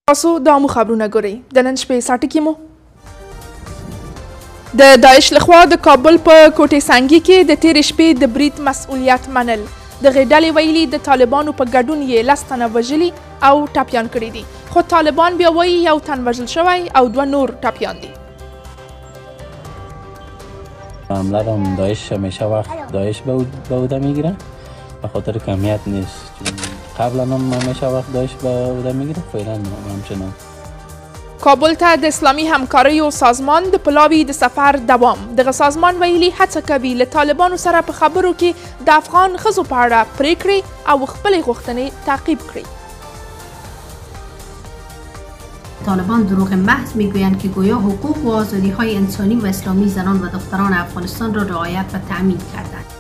تاسو د مو خبرونه ګورئ د نن شپې ساټکي مو د داعش لخوا د کابل په کوټې سنګي کې د تېرې شپې د برید مسؤلیت منل دغې ډلې ویلي د طالبانو په ګډون یې 10 تنه وژلي او ټپیان کړي دي خو طالبان بیا وایي 1 تن وژل شوی او 2 نور ټپیان دي حمله هم داعش همیشه وقت داعش به عهده میگیره به خاطر کمیت نیست قبلا هم همیشه وقت داعش به عهده میگیره فعلا همچنان کابل ته د اسلامي همکاریو سازمان د پلاوي د سفر دوام دغه سازمان ویلي هڅه کوي له طالبانو سره په خبرو کې د افغان ښځو په اړه پریکړې او خپلې غوښتنې تعقیب کړي طالبان دروغ محض میگویند که گویا حقوق و آزادی‌های انسانی و اسلامی زنان و دختران افغانستان را رعایت و تأمین کردند.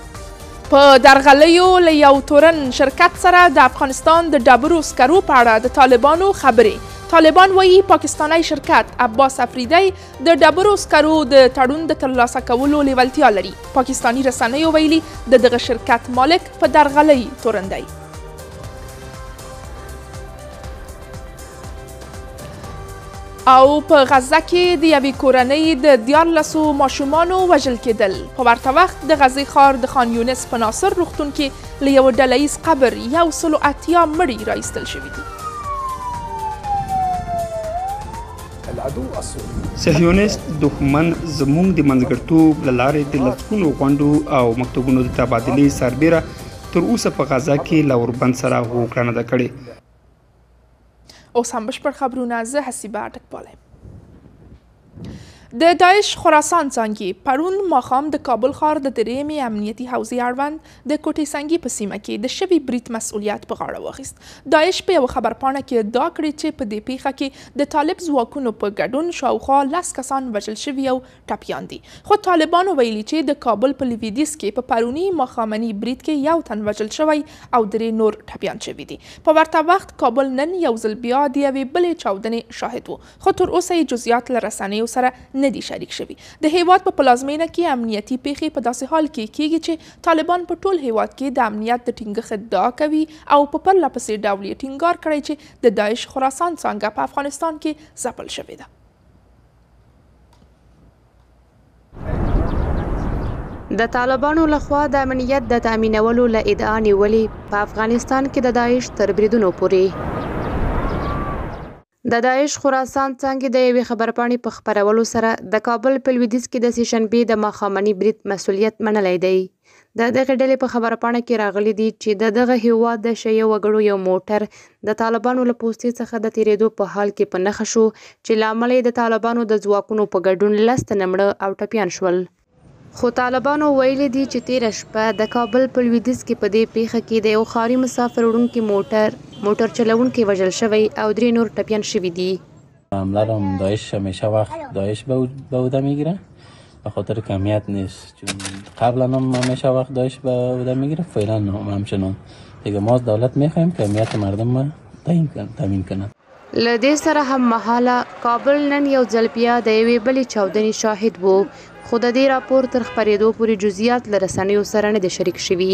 په درغلیو له یو تورن شرکت سره د افغانستان د ډبرو سکرو په اړه د طالبانو خبرې طالبان وایي پاکستانی شرکت عباس افریدی د ډبرو سکرو د تړون د ترلاسه کولو لیوالتیا لري پاکستانی رسنیو ویلي د دغه شرکت مالک په درغلۍ تورن دی او په غزه کې د یوې کورنۍ د 14 ماشومانو وژل کېدل په ورته وخت د غزې ښار د خان یونس په ناصر روغتون کې له یوه ډله ییز قبر 180 مړي رایستل شوي دي صهیونیست دښمن زموږ د منځګړیتوب له لارې د لسګونو غونډو او مکتوبونو د تبادلې سربیره تر اوسه په غزه کې له اوربند سره هوکړه نه ده کړې اوس هم بشپړ خبرونه زه حسیبه ټکپاله د داعش خراسان څانګې پرون ماښام د کابل ښار د درېیمې امنیتي حوزې اړوند د کوټې سنګي په سیمه کې د شوي برید مسؤلیت په غاړه واخیست داعش په یوه خبرپاڼه کې ادعا کړې چې په دې پیښه کې د طالب ځواکونو په ګډون شاوخوا 10 کسان وژل شوي او ټپیان دي خو طالبانو ویلي چې د کابل په لویدیځ کې په پروني ماښامني برید کې 1 تن وژل شوی او 3 نور ټپیان شوي دي په ورته وخت کابل نن یو ځل بیا د یوې بلې چاودنې شاهد و خو تر اوسه یې جزئیات له رسنیو سره نه دي شریک شوي د هیواد په پلازمینه کې امنیتي پیښې په داسې حال کې کیږي چې طالبان په ټول هیواد کې د امنیت د ټینګښت ادعا کوي او په پرله پسې ډول یې ټینګار کړی چې د داعش خراسان څانګه په افغانستان کې ځپل شوې ده د طالبانو لخوا د امنیت د تامینولو له ادعا نیولې په افغانستان کې د داعش تر بریدونو پورې د داعش خراسان څانګې د یوې خبرپاڼې په خپرولو سره د کابل په لویدیځ کې د سهشنبې د ماښامني برید مسؤلیت منلی دی د دغې ډلې په خبرپاڼه کې راغلي دي چې د دغه هیواد د شیعه وګړو یو موټر د طالبانو له پوستې څخه د تیریدو په حال کې په نښه شو چې له امله یې د طالبانو د ځواکونو په ګډون 10 تنه مړه او ټپیان شول خو طالبانو ویلي دي چې تیره شپه د کابل په لویدیځ کې په دې پیښه کې د یو ښاري مسافر وړونکي موټر چلونکی وژل شوی او 3 نور ټپیان شوي دي حمله هم داعش همیشه وقت داعش به عهده میگیره به خاطر کمیت نیست چون قبلا هم همیشه وقت داعش به عهده میگیره فعلا همچنان دیگه ما از دولت میخوایم کمیت مردم ما تامین کنه له دې سره هم مهاله کابل نن یو ځل بیا د یوې بلې چاودنې شاهد و خو د دې راپور تر خپرېدو پورې جزئیات له رسنیو سره نه دي شریک شوي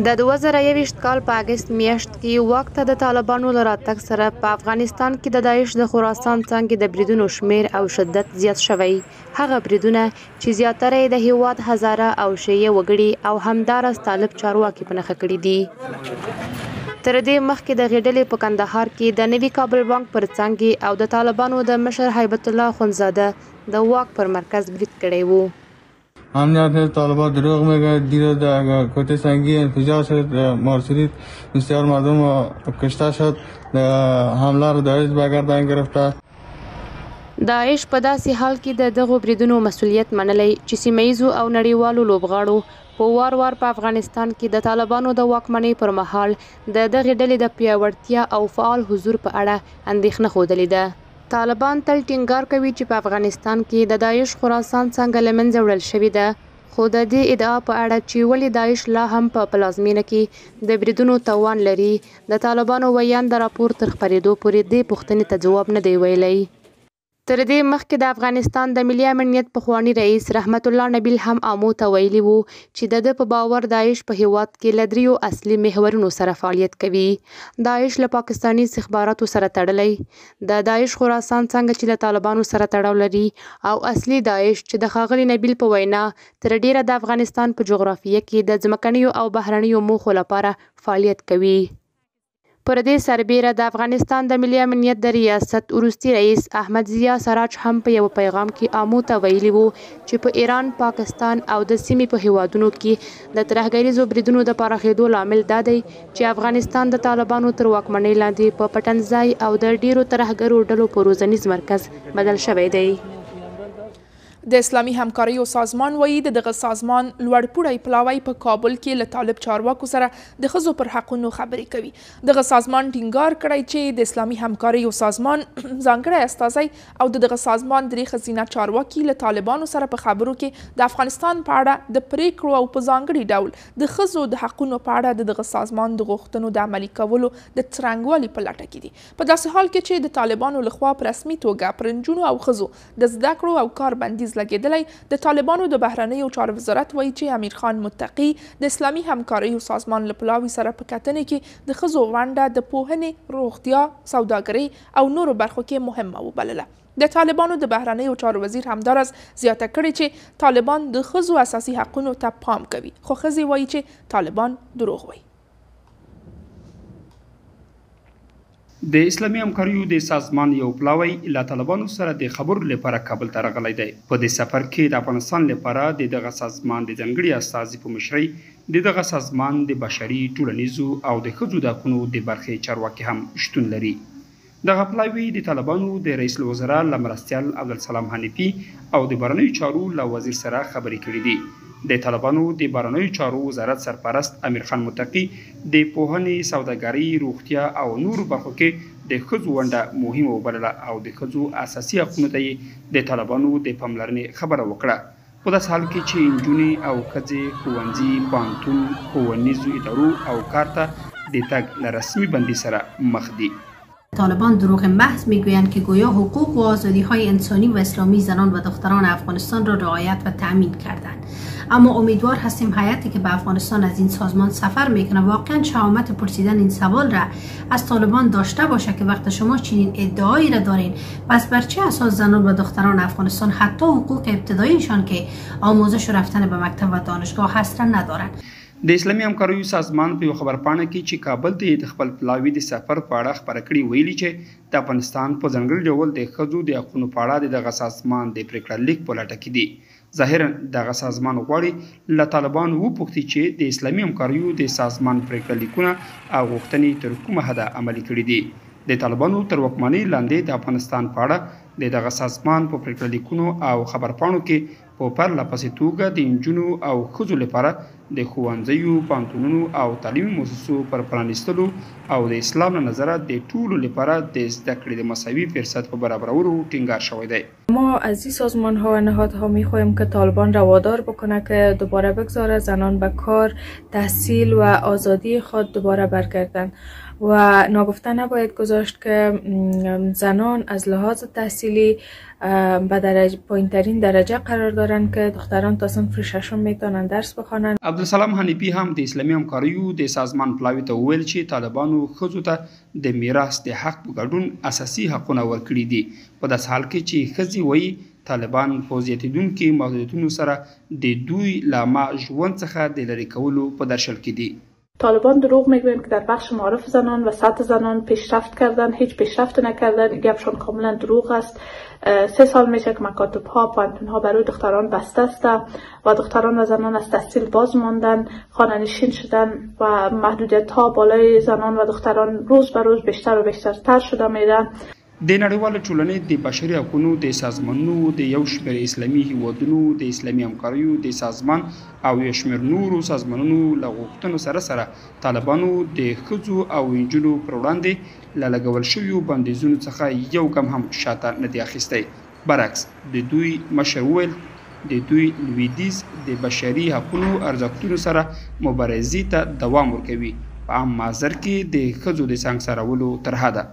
د 2021 کال په اګست میاشت کې واک ته د طالبانو له راتګ سره په افغانستان کې د داعش د خراسان څانګې د بریدونو شمیر او شدت زیات شوی هغه بریدونه چې زیاتره یې د هیواد هزاره او شیعه وګړي او همدارس طالب چارواکي په نښه کړي دي تر دې مخکې د غېډلې په کندهار کې د نوي کابل بانک پر څانګې او د طالبانو د مشر هیبت الله اخندزاده د واک پر مرکز برید کړی و امنیت طالبان دروغ میگه دیر در کوټه سنگی انفجار شد مارسریت بسیار مردم کشته شد حمله رو داعش به گردن گرفته داعش په داسې حال کې د دغو بریدونو مسؤلیت منلی چې سیمهیزو او نړیوالو لوبغاړو په وار په افغانستان کې د طالبانو د واکمنۍ پر مهال د دغې ډلې د پیاوړتیا او فعال حضور په اړه اندېښنه ښودلې ده طالبان تل ټینګار کوي چې په افغانستان کې د داعش خراسان څانګه له منځه وړل شوې ده خو د دې ادعا په اړه چې ولې داعش لا هم په پلازمینه کې د بریدونو توان لري د طالبانو ویان د راپور تر خپرېدو پورې دې پوښتنې ته ځواب نه دی ویلی تر دې مخکې د افغانستان د ملي امنیت پخوانی رئیس رحمت الله نبیل هم آمو ته ویلي وو چې د ده په باور داعش په هیواد کې له 3 اصلي محورونو سره فعالیت کوي. داعش له پاکستاني استخباراتو سره تړلی، د داعش خراسان څنګه چې له طالبانو سره تړاو لري، او اصلي داعش چې د ښاغلي نبیل په وینا تر ډیره د افغانستان په جغرافیه کې د ځمکنیو او بهرنیو موخو لپاره فعالیت کوي. پر دې سربیره د افغانستان د ملي امنیت د ریاست وروستي رئیس احمد ضیا سراج هم په یو پیغام کې آمو ته ویلي وو چې په ایران، پاکستان او د سیمې په هیوادونو کې د ترهګریزو بریدونو د پراخېدو لامل دا دی چې افغانستان د طالبانو تر واکمنۍ لاندې په پټنځای او د ډیرو ترهګرو ډلو په روزنیز مرکز بدل شوی دی. د اسلامي همکاریو سازمان وایي د دغه سازمان لوړپوړی پلاوی په کابل کې له طالب چارواکو سره د ښځو پر حقونو خبرې کوي. دغه سازمان ټینګار کړی چې د اسلامي همکاریو سازمان ځانګړی استازی او دغه سازمان درې ښځینه چارواکي له طالبانو سره په خبرو کې د افغانستان په اړه د پریکړو او په ځانګړي ډول د ښځو د حقونو په اړه د دغه سازمان د غوښتنو د عملي کولو د څرنګوالي په لټه کې دي. په داسې حال کې چې د طالبانو لخوا په رسمي توګه پر نجونو او ښځو د زده کړو او کار بندیز لګېدلی، د طالبانو د بهرنیو چارو وزارت وایي چې امیر خان متقي د اسلامي همکاریو سازمان له پلاوي سره په کتنې کې د ښځو ونډه د پوهنې، روغتیا، سوداګرۍ او نورو برخو کې مهمه وبلله. د طالبانو د بهرنیو چارو وزیر همداراز زیاته کړې چې طالبان د ښځو اساسي حقونو ته پام کوي، خو ښځې وایي چې طالبان دروغ وایي. د اسلامي همکاریو د سازمان یو پلاوی له طالبانو سره د خبرو لپاره کابل ته راغلی دی. په دې سفر کې د افغانستان لپاره د دغه سازمان د ځانګړي استازي په مشرۍ د دغه سازمان د بشري، ټولنیزو او د ښځو د حقونو د برخې چارواکي هم شتون لري. دغه پلاوی د طالبانو د رئیس الوزرا له مرستیال عبدالسلام حنیفي او د بهرنیو چارو له وزیر سره خبرې کړې دي. د طالبانو د بهرنیو چارو وزارت سرپرست امیر خان متقي د پوهنې، سوداګرۍ، روغتیا او نورو برخو کې د ښځو ونډه مهمه وبلله او د ښځو اساسي حقونو ته یې د طالبانو د پاملرنې خبره وکړه. په داسې حال کې چې نجونې او ښځې ښوونځي، پوهنتون، ښوونیزو ادارو او کار ته د تګ له رسمي بندي سره مخ دي. طالبان دروغ محض میگویند که گویا حقوق و آزادی های انسانی و اسلامی زنان و دختران افغانستان را رعایت و تأمین کردند. اما امیدوار هستیم حیاتی که به افغانستان از این سازمان سفر میکنه واقعا شهامت پرسیدن این سوال را از طالبان داشته باشه که وقت شما چنین ادعایی را دارین، پس بر چه اساس زنان و دختران افغانستان حتی حقوق ابتداییشان که آموزش و رفتن به مکتب و دانشگاه هست را ندارند؟ د اسلامي همکاریو سازمان په یو خبرپاڼه کې چې کابل ته د خپل پلاوي د سفر په اړه خبره کړې ویلي چې د افغانستان په ځانګړي ډول د ښځو د حقونو په اړه دغه سازمان د پریکړه لیک په لټه کې دي. ظاهرا دغه سازمان غواړي له طالبانو وپوښتي چې د اسلامي همکاریو د سازمان پریکړه لیکونه او غوښتنې تر کومه حده عملي کړي دي. د طالبانو تر واکمنۍ لاندې د افغانستان په اړه د دغه سازمان په پریکړه لیکونو او خبرپاڼو کې په پرله پسې توګه د نجونو او ښځو لپاره د ښوونځیو، پوهنتونونو او تعلیمي مؤسسو پر پرانیستلو او د اسلام له نظره د ټولو لپاره د زده کړې د مساوي فرصت په برابرولو ټینګار شوی دی. ما از این سازمان ها و نهادها میخواهیم که طالبان را وادار بکنه که دوباره بگذاره زنان به کار، تحصیل و آزادی خود دوباره برگردند و ناگفته نباید گذاشت که زنان از لحاظ تحصیلی به پایین‌ترین درجه قرار دارند که دختران تا صنف ششم میتونن درس بخوانند. عبدالسلام حنیفی هم د اسلامي همکاریو د سازمان پلاوي ته وویل چې طالبانو ښځو ته د میراث د حق په ګډون اساسي حقونه ورکړي دي. په داسې حال کې چې ښځې وایي طالبان په زیاتېدونکي محدودیتونو سره د دوی له عامه ژوند څخه د لرې کولو په درشل کې دي. طالبان دروغ میگویند که در بخش معارف زنان و سطح زنان پیشرفت کردن، هیچ پیشرفت نکردن. گپشان کاملا دروغ است. 3 سال میشه که مکاتب ها، پوهنتون ها برای دختران بسته است و دختران و زنان از تحصیل باز ماندن، خانه‌نشین شدن و محدودیت ها بالای زنان و دختران روز به روز بیشتر و بیشتر شده میرن. د نړیواله ټولنې د بشري حقوقو د سازمانونو د یو شمېر اسلامي هیوادونو د اسلامي همکاریو د سازمان او یو شمېر نورو سازمانونو له غوښتنو سره سره طالبانو د ښځو او نجونو پر وړاندې له لګول شویو بندیزونو څخه یو کم هم شاته نه دی اخیستی. برعکس د دوی مشر وویل د دوی لویدیځ د بشري حقوقو ارزښتونو سره مبارزې ته دوام ورکوي. په عام محضر کې د ښځو د څنګ سرولو طرحه ده.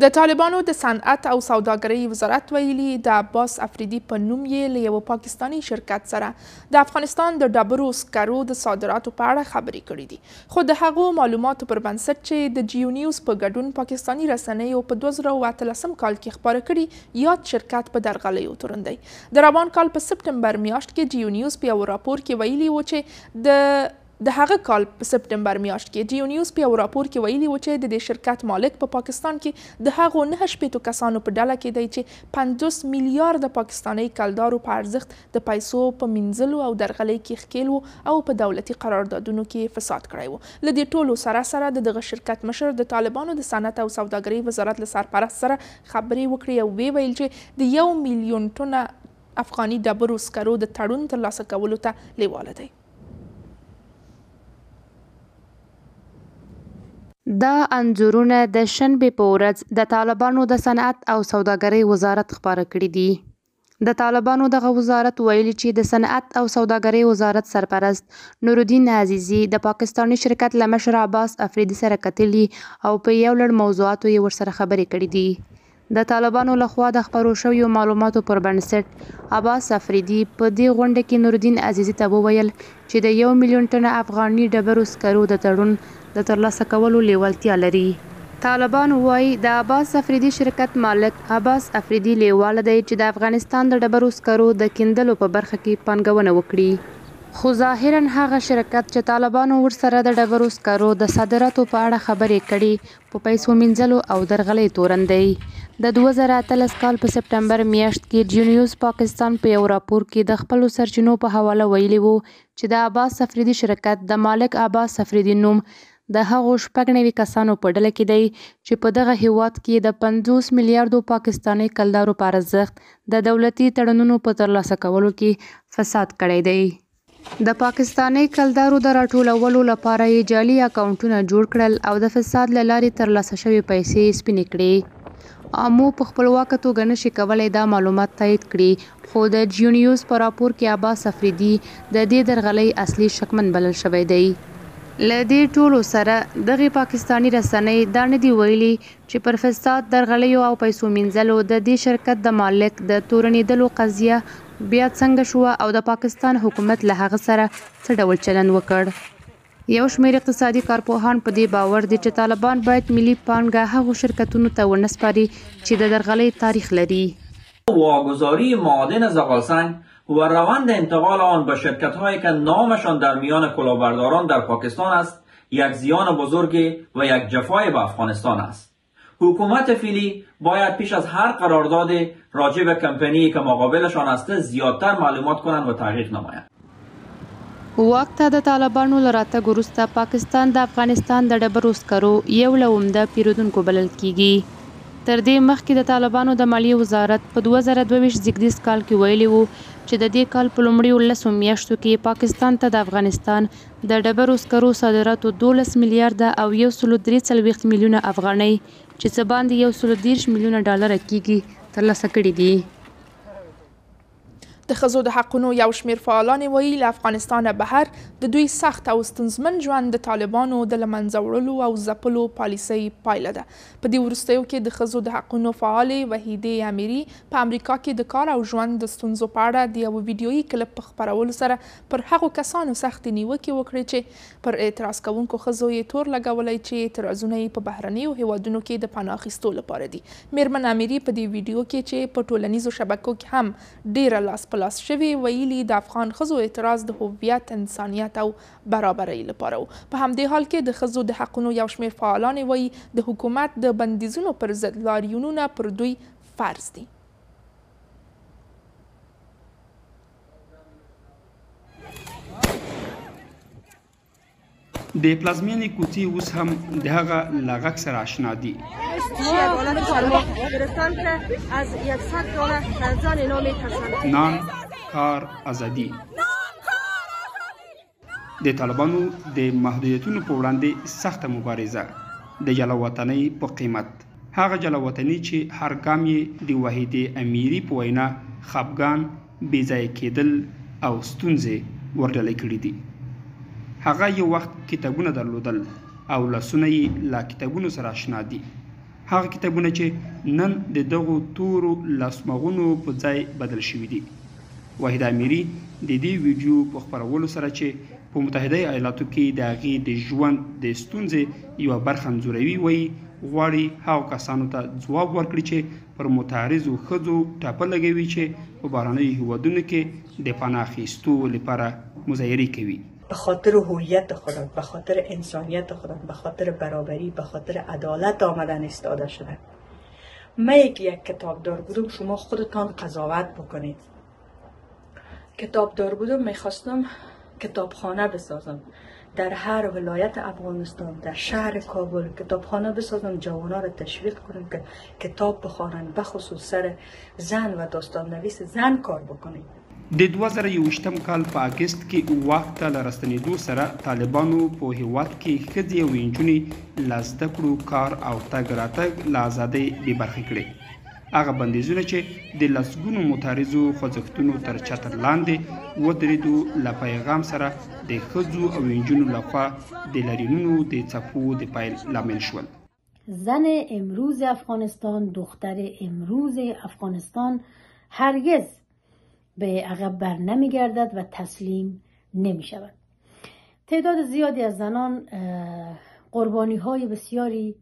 د طالبانو د صنعت او سوداګرۍ وزارت ویلي د عباس افریدي په نوم یې له یو پاکستاني شرکت سره د افغانستان د ډبرو سکرو د صادراتو په اړه خبرې کړې دي، خو د هغو معلوماتو پر بنسټ چې د جیو نیوز په ګډون پاکستاني رسنیو په 2018 کال کې خپاره کړي، یاد شرکت په درغلیو تورن دی. د روان کال په سپټمبر میاشت کې جیو نیوز په یو راپور کې ویلي و چې د هغه کال په سپټمبر میاشت کې جیو نیوز په یو راپور کې ویلي و چې د دې شرکت مالک په پاکستان کې د هغو 9 کسانو په ډله کې دی چې 50 میلیارد پاکستاني کلدارو په ارزښت د پیسو په مینځلو او درغلۍ کې ښکېل و او په دولتي قراردادونو کې فساد کړی و. له دې ټولو سره د دغه شرکت مشر د طالبانو د صنعت او سوداګرۍ وزارت له سرپرست سره خبرې وکړې او ویل چې د 1 میلیون ټنه افغاني ډبرو سکرو د تړون ترلاسه کولو ته لیواله دی. دا انځورونه د شنبې په ورځ د طالبانو د صنعت او سوداګرۍ وزارت خپاره کړي دي. د طالبانو دغه وزارت ویلي چې د صنعت او سوداګرۍ وزارت سرپرست نورالدین عزیزي د پاکستاني شرکت له مشر عباس افریدي سره کتلي او په یو لړ موضوعاتو یې ورسره خبرې کړي دي. د طالبانو لخوا د خپرو شویو معلوماتو پر بنسټ عباس افریدي په دې غونډه کې نورالدین عزیزي ته وویل چې د 1 میلیون ټنه افغاني ډبرو سکرو د تړون د ترلاسه کولو لیوالتیا لري. طالبان وایي د عباس افریدي شرکت مالک عباس افریدي لیواله دی چې د افغانستان د ډبرو سکرو د کیندلو په برخه کې پانګونه وکړي، خو ظاهرا هغه شرکت چې طالبانو ورسره د ډبرو سکرو د صادراتو په اړه خبرې کړي په پیسو مینځلو او درغلۍ تورن دی. د 2018 کال په سپټمبر میاشت کې جیو نیوز پاکستان په یو راپور کې د خپلو سرچینو په حواله ویلي وو چې د عباس افریدي شرکت د مالک عباس افریدي نوم د هغو 96 کسانو په ډله کې دی چې په دغه هیواد کې د 50 میلیارډو پاکستاني کلدارو په ارزښت د دولتي تړونونو په ترلاسه کولو کې فساد کړی دی. د پاکستاني کلدارو د راټولولو لپاره یې جعلي اکاونټونه جوړ کړل او د فساد له لارې ترلاسه شوې پیسې سپینې کړې. امو په خپلواکه توګه نشي کولی دا معلومات تایید کړي، خو د جیو نیوز په راپور کې عباس افریدي د دې درغلۍ اصلي شکمن بلل شوی دی. له دې ټولو سره دغه پاکستاني رسنۍ دا نه دی ویلي چې پر فساد، درغلیو او پیسو مینځلو د دې شرکت د مالک د تورنېدلو قضیه بیا څنګه شوه او د پاکستان حکومت له هغه سره څه ډول چلند وکړ. یو شمېر اقتصادي کارپوهان په دې باور دي چې طالبان باید ملي پانګه هغو شرکتونو ته ونسپاري چې د درغلۍ تاریخ لري. واگذاری معادن زغالسنگ و روند انتقال آن به شرکت‌هایی که نامشان در میان کلاهبرداران در پاکستان است یک زیان بزرگ و یک جفای به افغانستان است. حکومت فعلی باید پیش از هر قرارداد راجع به کمپانی که مقابلشان است زیادتر معلومات کنند و تحقیق نمایند. واک ته د طالبانو له راتګ وروسته پاکستان د افغانستان د ډبرو سکرو یو له عمده پیرودونکو بلل کیږي. تر دې مخکې د طالبانو د مالیې وزارت په 2022 زیږدیز کال کې ویلي وو چې د دې کال په لومړیو 10 میاشتو کې پاکستان ته د افغانستان د ډبرو سکرو صادراتو 12 میلیارډه او 143 میلیونه افغانۍ چې څه باندې 130 میلیونه ډالر کېږي ترلاسه کړي دي. د ښځو د حقونو یو شمېر فعالان وایي له افغانستانه بهر د دوی سخت او ستونزمن ژوند د طالبانو د له منځه وړلو او ځپلو پالیسۍ پایله ده. په دې وروستیو کې د ښځو د حقونو فعالې وحیدې امیري په امریکا کې د کار او ژوند د ستونزو په اړه د یو ویډیویي کلپ په خپرولو سره پر هغو کسانو سختې نیوکې وکړې چې پر اعتراض کوونکو ښځو یې تور لګولی چې اعتراضونه یې په بهرنیو هیوادونو کې د پناه اخیستو لپاره دي. میرمن امیري په دې ویډیو کې چې په ټولنیزو شبکو کې هم ډیره لاس په لاس شوي ویلي د افغان ښځو اعتراض د هویت، انسانیت او برابرۍ لپاره و. په همدې حال کې د ښځو د حقونو یو شمېر فعالان وایي د حکومت د بندیزونو پر ضد لاریونونه پر دوی فرض دي. د پلازمینې کوڅې اوس هم د هغه له غږ سره آشنا دي. نان، کار، ازادي. د طالبانو د محدودیتونو په وړاندې سخته مبارزه د جلا وطنۍ په قیمت. هغه جلا وطني چې هر ګام یې د وحیدې امیري په وینا خفګان، بې ځایه کېدل او ستونزې ورډلې کړي دي. هغه یو وخت کتابونه درلودل او لاسونه یې له کتابونو سره آشنا دي. هغه کتابونه چې نن د دغو تورو لاسمغونو په ځای بدل شوي دي. واحد امیری د دې ویډیو په خپرولو سره چې په متحده ایالاتو کې د هغې د ژوند د ستونزې یوه برخه انځوروي، وایي غواړي هغو کسانو ته ځواب ورکړي چې پر متعرضو ښځو ټاپه لګوي چې په بهرنیو هیوادونو کې د پناه اخیستو لپاره مظاهرې کوي. به خاطر هویت خودم، به خاطر انسانیت خودم، به خاطر برابری، به خاطر عدالت آمدن ایستاده شدن. من یک کتابدار بودم، شما خودتان قضاوت بکنید. کتابدار بودم، میخواستم کتابخانه بسازم در هر ولایت افغانستان، در شهر کابل کتابخانه بسازم، جوانان را تشویق کنم که کتاب بخوانند، بخصوص سر زن و داستان نویس زن کار بکنید. د 2021 کال په اگست کې واک ته له راستنېدو سره طالبانو په هیواد کې ښځې او نجونې له زده کړو، کار او تګ راتګ له ازادۍ بې برخې کړې. هغه بندیزونه چې د لسګونو متعرضو خوځښتونو تر چتر لاندې ودرېدو له پیغام سره د ښځو او نجونو لخوا د لاریونونو د څپو د پیل لامل شول. زن امروز افغانستان، دختر امروز افغانستان هرگز به عقب بر نمی گردد و تسلیم نمی شود. تعداد زیادی از زنان قربانی های بسیاری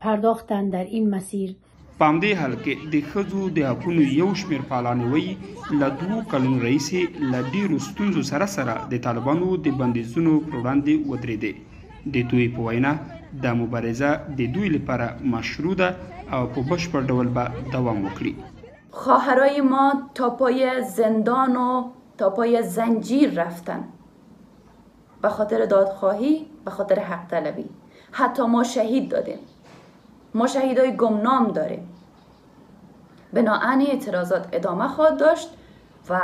پرداختند در این مسیر. په همدې حال کې د ښځو د حقونو یو شمېر پالانې وایي له 2 کلونو راهیسې له ډېرو ستونزو سره د طالبانو د بندیزونو پر وړاندې ودرېدې. د دوی په وینا دا مبارزه د دوی لپاره مشروع ده او په بشپړ ډول به دوام وکړي. خواهرای ما تا پای زندان و تا پای زنجیر رفتن به خاطر دادخواهی، به خاطر حق طلبی. حتی ما شهید دادیم، ما شهیدای گمنام داریم. بناهن اعتراضات ادامه خواهد داشت و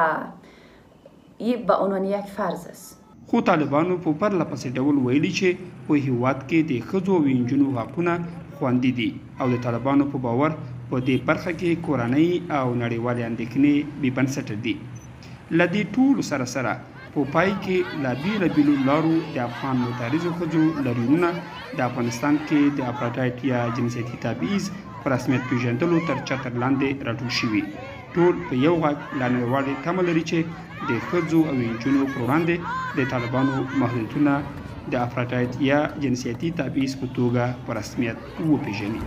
این به عنوان یک فرض است. خو طالبانو په پرله پسې ډول ویلي چې په هیواد کې د ښځو او نجونو حقونه خوندي دي او د طالبانو په باور په دې برخه کې کورنۍ او نړیوالې اندېښنې بې بنسټه دي. له دې ټولو سره سره په پای کې له بېلابېلو لارو د افغان متعرضو ښځو لاریونونه د افغانستان کې د اپارټایډ یا جنسیتي تبعیض په رسمیت پیژندلو تر چتر لاندې راټول شوي. ټول په یو غږ لا نړیوالې تمه لري چې د ښځو او نجونو پر وړاندې د طالبانو محدودیتونه د اپارټایډ یا جنسیتي تبعیض په توګه په رسمیت وپیژني.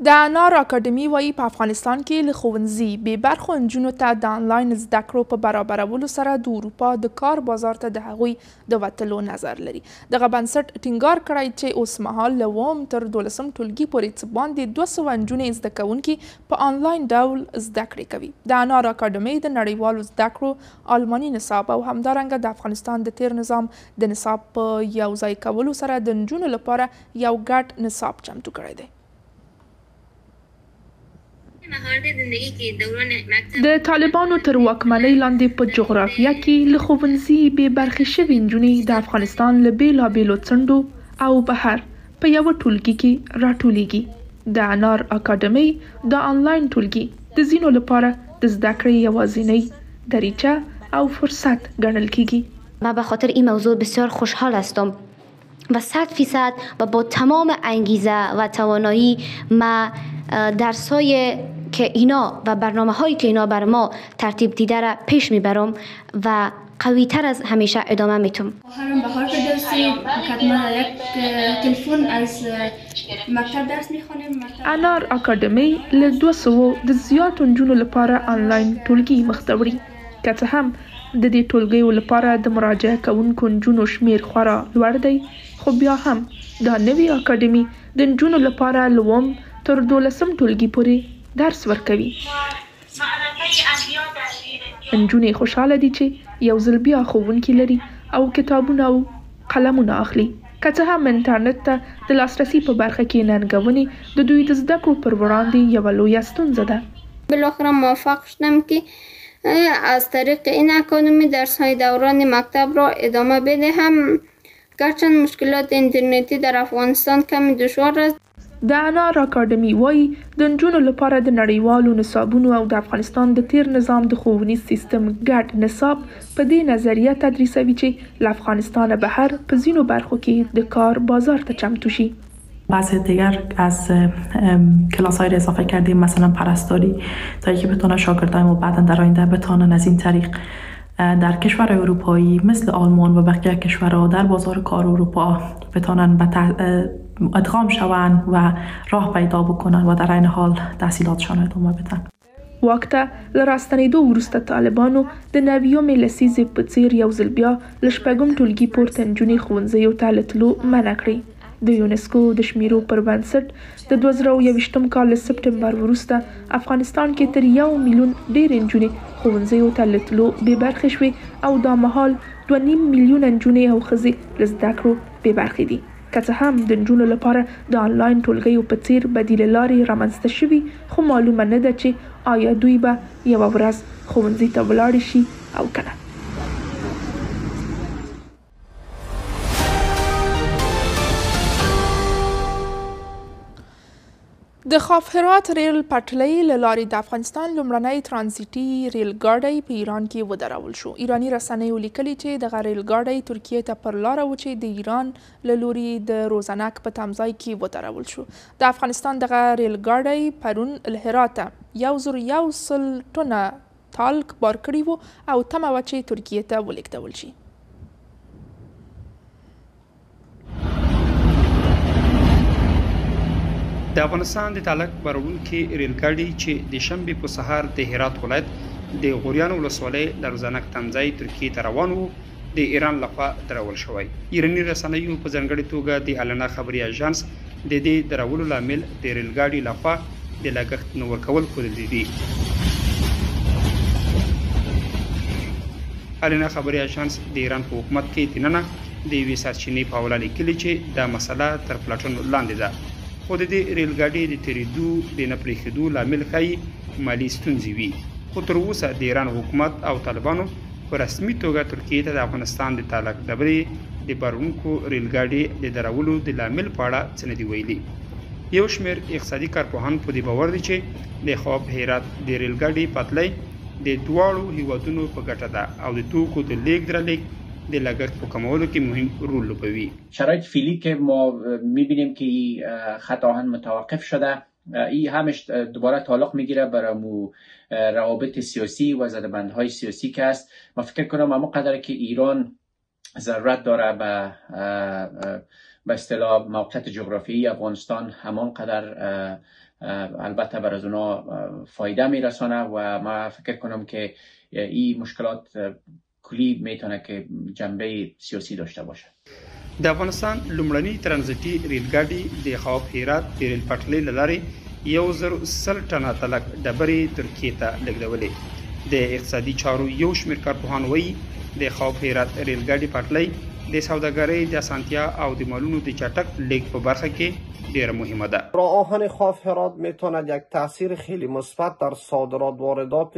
د انار اکاډمي وایي په افغانستان کې له ښوونځي بې برخو نجونو ته د آنلاین زده کړو په برابرولو سره د اروپا د کار بازار ته د هغوی د وتلو نظر لري. دغه بنسټ ټینګار کړی چې اوس مهال له 9 تر 12 ټولګي پورې څه باندې 200 نجونې زده کوونکي په آنلاین ډول زده کړې کوي. د انار اکاډمي د نړیوالو زده کړو آلماني نصاب او همدارنګه د افغانستان د تیر نظام د نصاب په یو ځای کولو سره د نجونو لپاره یو ګډ نصاب چمتو کړی دی. د طالبانو تر واکمنۍ لاندې په جغرافیه کې له ښوونځي بې برخې شوې نجونې د افغانستان له بېلابېلو څنډو او بهر په یوه ټولګي کې راټولیږي. د انار اکاډمۍ د آنلاین ټولګي د ځینو لپاره د زده کړې یوازینۍ دریچه او فرصت ګڼل کیږي. من به خاطر این موضوع بسیار خوشحال هستم و 100% و با تمام انگیزه و توانایی ما درس‌های که اینا و برنامه‌هایی که اینا بر ما ترتیب دیده را پیش میبرم و قوی‌تر از همیشه ادامه میتم. خواهرم بهار فردوسی کتما یک تلفن از مکتب درس میخوانیم. انار اکاډمي له 200 د زیاتو نجونو لپاره آنلاین ټولګي مخ ته وړي. که څه هم د دې ټولګیو لپاره د مراجعه کوونکو نجونو شمیر خورا لوړ دی، خو بیا هم دا نوې اکاډمي د نجونو لپاره له 9 تر 12 ټولګي پورې درس ورکوي. نجونې خوشحاله دي چې یو ځل بیا ښوونکي لري او کتابونه او قلمونه اخلي. که څه هم انټرنیټ ته د لاسرسي په برخه کې ننګونې د دوی د زده کړو پر وړاندې یوه لویه ستونزه ده. بالاخره موفق شدم که از طریق این اکادمی درس‌های دوران مکتب را ادامه بدهم. گرچند مشکلات اینترنتی در افغانستان کمی دشوار است. د انار اکاډمي وایي د نجونو لپاره د نړیوالو نصابونو او د افغانستان د تیر نظام د ښوونیز سیستم ګډ نصاب په دې نظریه تدریسوي چې له افغانستانه بهر په ځینو برخو کې د کار بازار ته چمتو شي. بعضی دیگر از کلاس های اضافه کردیم، مثلا پرستاری، تا اینکه بتونه شاگردای ما بعدا در آینده بتونن از این طریق در کشور اروپایی مثل آلمان و بقیه کشورها در بازار کار اروپا بتونن ادغام شوند و راه پیدا بکنن و در این حال تحصیلاتشان ادامه بدن. واکته له راستنېدو وروسته طالبانو د 90 لسیزې په څېر یو ځل بیا له شپږم ټولګي پورته نجونې ښوونځیو ته له تلو منع کړې. د یونسکو د شمیرو پر بنسټ د 2021 کال له سپټمبر وروسته افغانستان کې تر 1 میلیون ډېرې نجونې ښوونځیو ته له تلو بې برخې شوې او دا مهال 2.5 میلیونه نجونې او ښځې له زده کړو بې برخې دي. که څه هم د نجونو لپاره د آنلاین ټولګیو په څېر بدیله لارې رامنځته شوي، خو معلومه نه ده چې آیا دوی به یوه ورځ ښوونځي ته ولاړې شي او که نه. د خاف هرات ریل پټلۍ له لارې د افغانستان لومړنی ترانزیټي ریل ګاډی په ایران کې ودرول شو. ایراني رسنیو لیکلي چې دغه ریل ګاډی ترکیې ته پر لاره و چې د ایران له لوري د روزنک په تمځای کې ودرول شو. د افغانستان دغه ریل ګاډی پرون له هراته 1,100 ټنه تالک بار کړي وو او تمه وه چې ترکیې ته ولېږدول شي. د افغانستان د تالک بارونکي ریل ګاډي چې د شنبې په سهار د هرات ولایت د غوریانو ولسوالۍ له روزنک تمځای ترکیې ته روان وو، د ایران لخوا درول شوی. ایراني رسنیو په ځانګړې توګه د النا خبري اژانس د دې درولو لامل د ریل ګاډي لخوا د لګښت نه ورکول ښودلي دي. النا خبري اژانس د ایران په حکومت کې دننه د یوې سرچینې په حواله لیکلي چې دا مسله تر پلټنو لاندې ده، خو د دې ریل ګاډي د تېرېدو د نه پرېښودو لامل ښایي مالي ستونزې وي. خو تر اوسه د ایران حکومت او طالبانو په رسمي توګه ترکیې ته د افغانستان د تالک ډبرې د بارونکو ریل ګاډي د درولو د لامل په اړه څه نه دي ویلي. یو شمېر اقتصادي کارپوهان په دې باور دي چې د خاف هرات د ریل ګاډي پټلۍ د دواړو هیوادونو په ګټه ده او د توکو د لیږد رالېږد د لګښت په کمولو کې مهم رول لوبوي. شرایط فعلی که ما میبینیم که خط آهن متوقف شده، این همش دوباره تعلق میگیره برای روابط سیاسی و زدبندهای سیاسی که است. ما فکر کنم اما قدر که ایران ضرورت داره به اصطلاح موقعیت جغرافیایی افغانستان، همان قدر البته بر از اونا فایده میرسانه و ما فکر کنم که این مشکلات کلی میتونه که جنبه سیاسی داشته باشه. د افغانستان لومړنی ترانزیټي ریل ګاډي د خاف هرات د ریل پټلۍ له لارې 1,100 ټنه تلک ډبرې ترکیې ته لېږدولې. د اقتصادي چارو یو شمېر کارپوهان وایي د خاف هرات ریل ګاډي پټلۍ د سوداګرۍ د اسانتیا او د مالونو د چټک لیږد په برخه کې ډېره مهمه ده. راه آهن خاف هرات میتواند یک تاثیر خیلی مثبت در صادرات واردات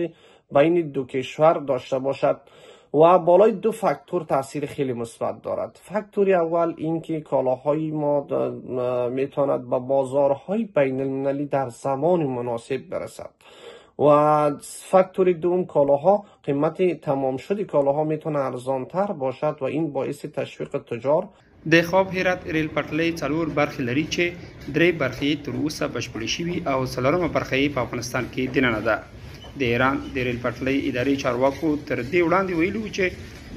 بین دو کشور داشته باشد و بالای دو فاکتور تاثیر خیلی مثبت دارد. فاکتوری اول اینکه کالاهای ما میتواند به بازارهای بین المللی در زمان مناسب برسد و فاکتور دوم کالاها قیمت تمام شده کالاها میتونه ارزانتر باشد و این باعث تشویق تجار. د خاف هرات ریل پټلۍ 4 برخې لري چې 3 برخې تر اوسه بشپړې شوي او 4مه برخه په افغانستان کې دننه ده. د ایران د ریل پټلۍ اداري چارواکو تر دې وړاندې ویلي و چې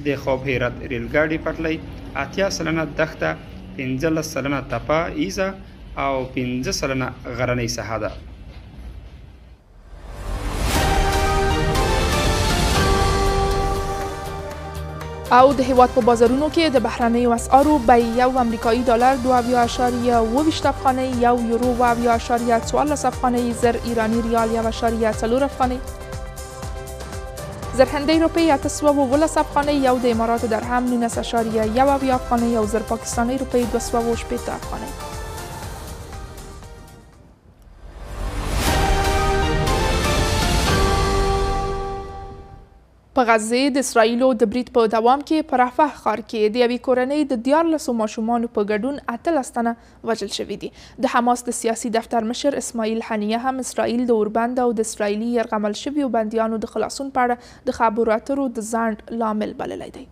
د خاف هرات ریل ګاډي پټلۍ 80% دښته، 15% تپه ایزه او 15% غرنۍ ساحه ده. او د هیواد په بازارونو کې د بهرنیو اسعارو بیې یو امریکایي ډالر 2.28 افغانۍ، یو یورو 2.14 افغانۍ، زر ایرانی ریال 1.4 افغانۍ، زر هندۍ روپۍ 817 افغانۍ، یو د اماراتو درهم 19.1 افغانۍ او زر پاکستانۍ روپۍ 280 افغانۍ. په غزې د اسرائیلو د برید په دوام کې په رفح ښار کې د یوې کورنۍ د 14 ماشومانو په ګډون 18 تنه وژل شوي دي. د حماس د سیاسي دفتر مشر اسماعیل حنیه هم اسرائیل د اوربند او د اسرائیلي یرغمل شویو بندیانو د خلاصون په اړه د خبرو اترو د ځنډ لامل بللی دی.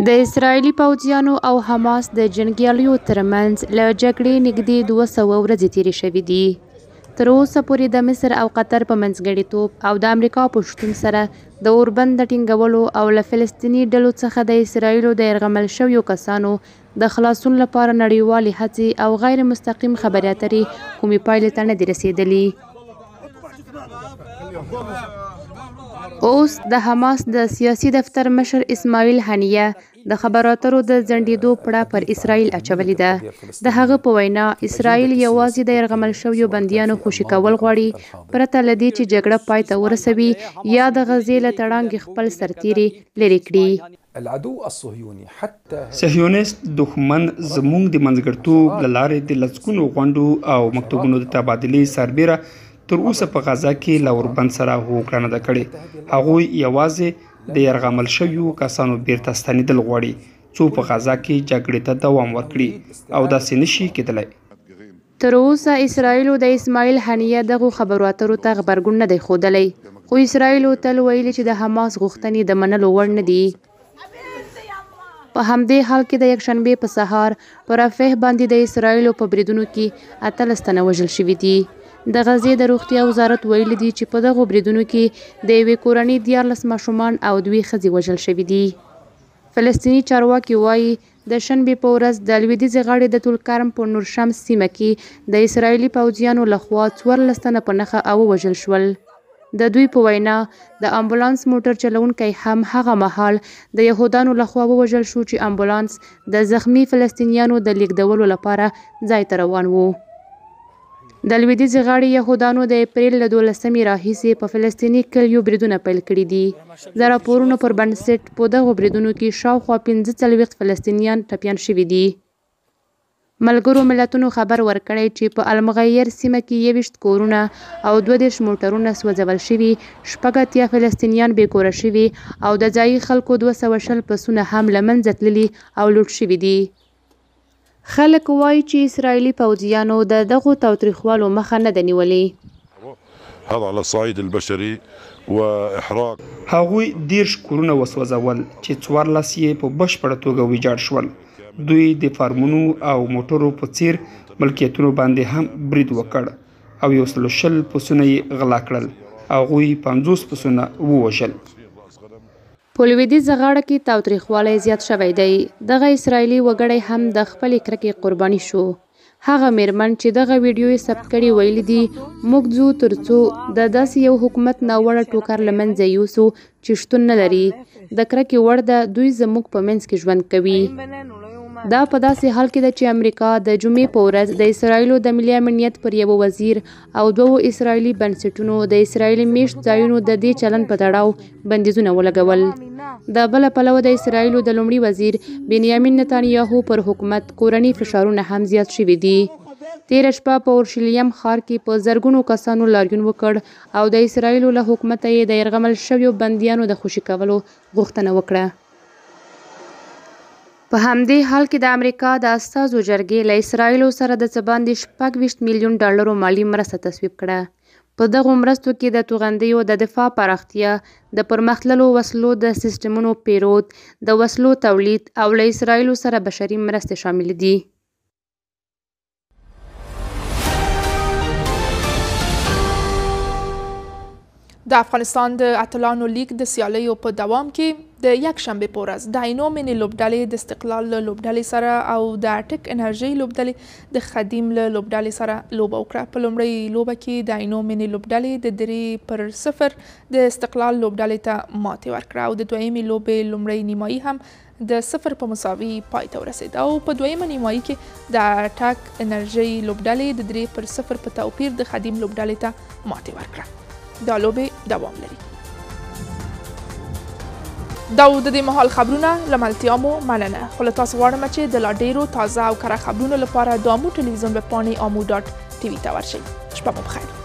د اسرایلی پوځیانو او حماس د جنګیالیو ترمنځ له جګړې نږدې 200 ورځې تېرې شوې دي. تر اوسه پورې د مصر او قطر په منځګړیتوب او د امریکا په شتون سره د اوربند د ټینګولو او له فلسطیني ډلو څخه د اسرایلو د یرغمل شویو کسانو د خلاصون لپاره نړیوالې هڅې او غیر مستقیم خبرې اترې کومې پایلې ته نه دي رسېدلې. اوس د حماس د سیاسي دفتر مشر اسماعیل هنیه د خبرو اترو د ځنډېدو پړه پر اسرائیل اچولې ده. د هغه په وینا اسرائیل یوازې د یرغمل شویو بندیانو خوشي کول غواړي پرته له دې چې جګړه پای ته ورسوي یا د غزې له تړانګې خپل سرتیري لرې کړي. صهیونیست دښمن زموږ د منځګړیتوب له لارې د لسګونو غونډو او مکتوبونو د تبادلې سربیره تر اوسه په غزه کې له اوربند سره هوکړه نه ده کړې. هغوی یوازې د یرغمل شویو کسانو بیرته ستنېدل غواړي څو په غزه کې جګړې ته دوام ورکړي او داسې نشي کېدلی. تر اوسه اسرائیلو د اسماعیل هنیه دغو خبرو اترو ته غبرګون نه دی ښودلی، خو اسرائیلو تل ویلي چې د حماس غوښتنې د منلو وړ نه دي. په همدې حال کې د یکشنبې په سهار په رفح باندې د اسرائیلو په بریدونو کې 18 تنه وژل شوي دي. د غزې د روغتیا وزارت ویلي دي چې په دغو بریدونو کې د یوې کورنۍ 14 ماشومان او 2 ښځې وژل شوي دي. فلسطیني چارواکي وایي د شنبې په ورځ د لویدیځې غاړې د طولکرم په نور شمس سیمه کې د اسرائیلي پوځیانو لخوا 14 تنه په نښه ووژل شول. د دوی په وینا د امبولانس موټر چلونکی هم هغه مهال د یهودانو لخوا ووژل شو چې امبولانس د زخمی فلسطینیانو د لیږدولو لپاره ځای ته روان و. د لویدیځې غاړې یهودانو د اپریل له 12 راهیسې په فلسطیني کلیو بریدونه پیل کړي دي. د راپورونو پر بنسټ په دغو بریدونو کې شاوخوا 45 فلسطینیان ټپیان شوي دي. ملګرو ملتونو خبر ورکړی چې په المغیر سیمه کې 21 کورونه او 22 موټرونه سوځول شوي، 80 فلسطینیان بېکوره شوي او د ځایي خلکو 220 پسونه هم له منځه تللي او لوټ شوي دي. خلک وایي چې اسرائیلي پوځیانو د دغو تاوتریخوالو مخه نه ده نیولې. هذا على الصعيد البشري واحراق. هغوی 10 کورونه وسوځول چې 14 یې په بشپړه توګه ویجاړ شول. دوی د فارمونو او موټرو په څیر ملکیتونو باندې هم برید وکړ او 120 پسونه یې غلا کړل. هغوی 50 پسونه ووژل. په لویدیځه غاړه کې تاوتریخوالی زیات شوی دی. دغه اسرائیلي وګړی هم د خپلې کرکې قرباني شو. هغه میرمن چې دغه ویډیو یې ثبت کړي ویلي دي موږ ځو ترڅو د داسې یو حکومت ناوړه ټوکر له منځه یوسو چې شتون نه لري. د کرکې وړ ده دوی زموږ په منځ کې ژوند کوي. دا په داسې حال کې ده چې امریکا د جمعې په ورځ د اسرائیلو د ملي امنیت پر یو وزیر او 2 اسرائیلي بنسټونو د اسرائیلي میشت ځایونو د دې چلن په تړاو بندیزونه ولګول. د بله پلوه د اسرائیلو د لومړي وزیر بنیامین نتانیاهو پر حکومت کورني فشارونه هم زیات شوي دي. تېره شپه په اورشلیم ښار کې په زرګونو کسانو لاریون وکړ او د اسرائیلو له حکومته یې د یرغمل شویو بندیانو د خوشي کولو غوښتنه وکړه. په همدې حال کې د امریکا د استازو جرګې له اسرائیلو سره د څه باندې 26 میلیون ډالرو مالي مرسته تصویب کړه. په دغو مرستو کې د توغندیو د دفاع پراختیا، د پرمختللو وسلو د سیسټمونو پیرود، د وسلو تولید او له اسرائیلو سره بشري مرستې شامل دي. د افغانستان د اتلانو لیگ د سیالیو په دوام کې د یکشنبې په ورځ د عینو مینې لوبډلې د استقلال له لوبډلې سره او د اټک انرژي لوبډلې د خدیم له لوبډلې سره لوبه وکړه. په لومړۍ لوبه کې د عینو مینې لوبډلې د 3-0 د استقلال لوبډلې ته ماتې ورکړه او د دویمې لوبې لومړۍ نیمایي هم د 0 په مساوي پای ته ورسېد او په دویمه نیمایي کې د اټک انرژي لوبډلې د 3-0 په توپیر د خدیم لوبډلې ته ماتې ورکړه. دا لوبې دوام لري. دا و د دې مهال خبرونه له ملتیا مو مننه. خو له تاسو غواړم چې د لا ډېرو تازه او کره خبرونو لپاره د آمو ټلویزیون ویبپاڼې amu.tv ته ورشئ. شپه مو بخیر.